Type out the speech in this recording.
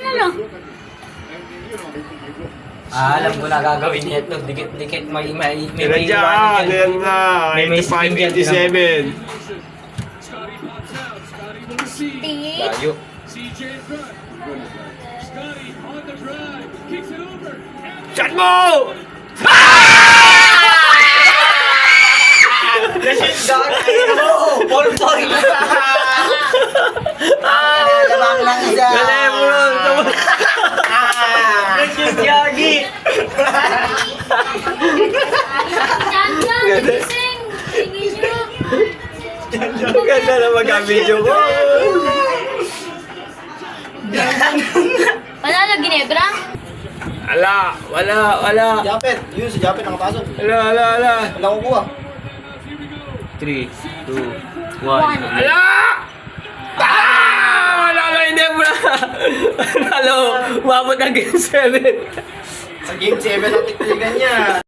ano? Alam ko na gagawin nito. Dikit-dikit may Tira dyan, yan na. May 85-87. Tingin. Layo. Shot mo! Polpoy! Lamang lang isa. Galing mo nun. Yagi! Diyan, gising. Tingin nyo. Ang ganda na mag-video ko. Panalo, Ginebra? Wala. Japet! Yun, si Japet nakapasok. Wala. Wala kukuha. 3, 2, 1. Wala! Wala na, hindi mo na. Umabot ng game 7. Sa game 7 ang tiktigan niya.